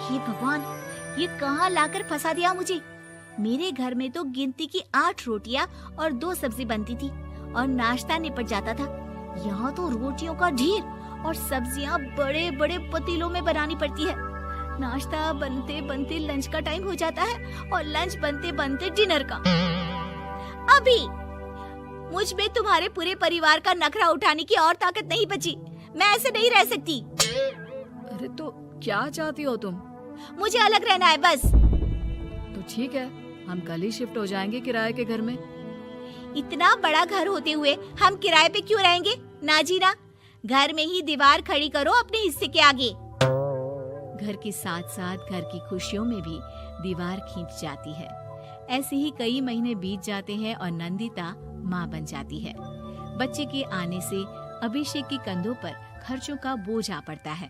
हे भगवान, ये कहाँ लाकर फंसा दिया मुझे। मेरे घर में तो गिनती की 8 रोटियां और 2 सब्जी बनती थी और नाश्ता निपट जाता था। यहाँ तो रोटियों का ढेर और सब्जियां बड़े बड़े पतीलों में बनानी पड़ती है। नाश्ता बनते बनते लंच का टाइम हो जाता है और लंच बनते बनते डिनर का। अभी मुझ में तुम्हारे पूरे परिवार का नखरा उठाने की और ताकत नहीं बची। मैं ऐसे नहीं रह सकती। अरे तो क्या चाहती हो तुम? मुझे अलग रहना है बस। तो ठीक है, हम कल ही शिफ्ट हो जाएंगे किराए के घर में। इतना बड़ा घर होते हुए हम किराए पे क्यों रहेंगे? ना जी ना, घर में ही दीवार खड़ी करो अपने हिस्से के आगे। घर के साथ साथ घर की खुशियों में भी दीवार खींच जाती है। ऐसे ही कई महीने बीत जाते हैं और नंदिता माँ बन जाती है। बच्चे के आने से अभिषेक के कंधों पर खर्चों का बोझ आ पड़ता है।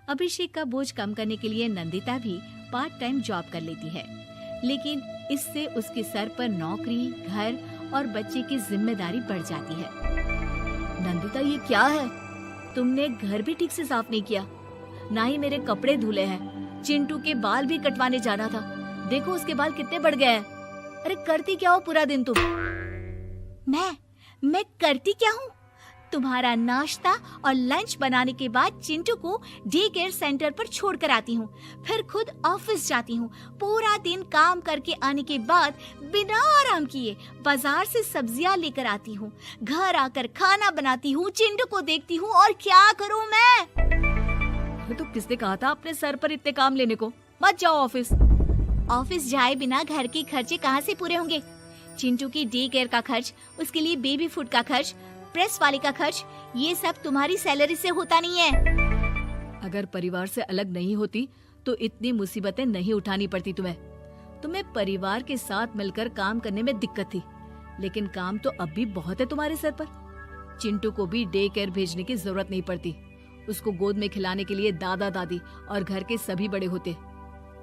अभिषेक का बोझ कम करने के लिए नंदिता भी पार्ट टाइम जॉब कर लेती है, लेकिन इससे उसके सर पर नौकरी, घर और बच्चे की जिम्मेदारी बढ़ जाती है। नंदिता, ये क्या है? तुमने घर भी ठीक से साफ नहीं किया, ना ही मेरे कपड़े धुले हैं। चिंटू के बाल भी कटवाने जाना था, देखो उसके बाल कितने बढ़ गए हैं। अरे करती क्या हो पूरा दिन तुम? मैं करती क्या हूँ? तुम्हारा नाश्ता और लंच बनाने के बाद चिंटू को डे केयर सेंटर पर छोड़कर आती हूँ, फिर खुद ऑफिस जाती हूँ। पूरा दिन काम करके आने के बाद बिना आराम किए बाजार से सब्जियाँ लेकर आती हूँ, घर आकर खाना बनाती हूँ, चिंटू को देखती हूँ, और क्या करूँ मैं? तो किसने कहा था अपने सर पर इतने काम लेने को? मत जाओ ऑफिस। ऑफिस जाए बिना घर के खर्चे कहाँ से पूरे होंगे? चिंटू की डे केयर का खर्च, उसके लिए बेबी फूड का खर्च, प्रेस वाले का खर्च, ये सब तुम्हारी सैलरी से होता नहीं है। अगर परिवार से अलग नहीं होती तो इतनी मुसीबतें नहीं उठानी पड़ती तुम्हें परिवार के साथ मिलकर काम करने में दिक्कत थी, लेकिन काम तो अब भी बहुत है तुम्हारे सर पर। चिंटू को भी डे केयर भेजने की जरूरत नहीं पड़ती। उसको गोद में खिलाने के लिए दादा दादी और घर के सभी बड़े होते।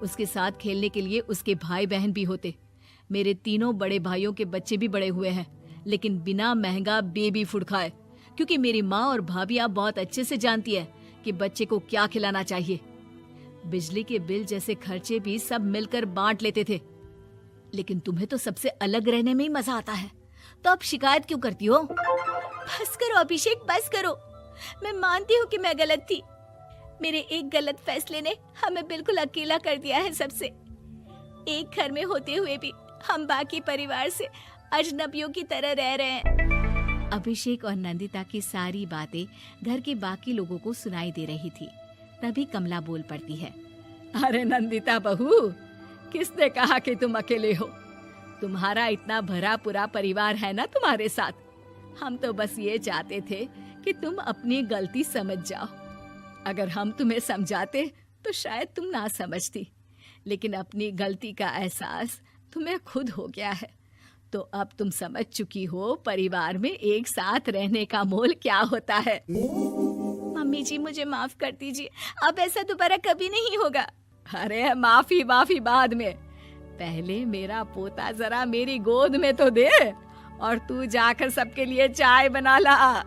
उसके साथ खेलने के लिए उसके भाई बहन भी होते। मेरे तीनों बड़े भाइयों के बच्चे भी बड़े हुए हैं, लेकिन बिना महंगा बेबी फूड खाए, क्योंकि मेरी माँ और भाभियाँ बहुत अच्छे से जानती है कि बच्चे को क्या खिलाना चाहिए। बिजली के बिल जैसे खर्चे भी सब मिलकर बांट लेते थे, लेकिन तुम्हें तो सबसे अलग रहने में ही मजा आता है, तो अब शिकायत क्यों करती हो? बस करो अभिषेक, बस करो। मैं मानती हूँ कि मैं गलत थी। मेरे एक गलत फैसले ने हमें बिल्कुल अकेला कर दिया है सबसे। एक घर में होते हुए भी हम बाकी परिवार से अजनबियों की तरह रह रहे हैं। अभिषेक और नंदिता की सारी बातें घर के बाकी लोगों को सुनाई दे रही थी। तभी कमला बोल पड़ती है। अरे नंदिता बहू, किसने कहा कि तुम अकेले हो? तुम्हारा इतना भरा पूरा परिवार है ना तुम्हारे साथ। हम तो बस ये चाहते थे कि तुम अपनी गलती समझ जाओ। अगर हम तुम्हें समझाते तो शायद तुम ना समझती, लेकिन अपनी गलती का एहसास तुम्हें खुद हो गया है, तो अब तुम समझ चुकी हो परिवार में एक साथ रहने का मोल क्या होता है। मम्मी जी, मुझे माफ कर दीजिए, अब ऐसा दोबारा कभी नहीं होगा। अरे माफी बाद में, पहले मेरा पोता जरा मेरी गोद में तो दे, और तू जाकर सबके लिए चाय बना ला।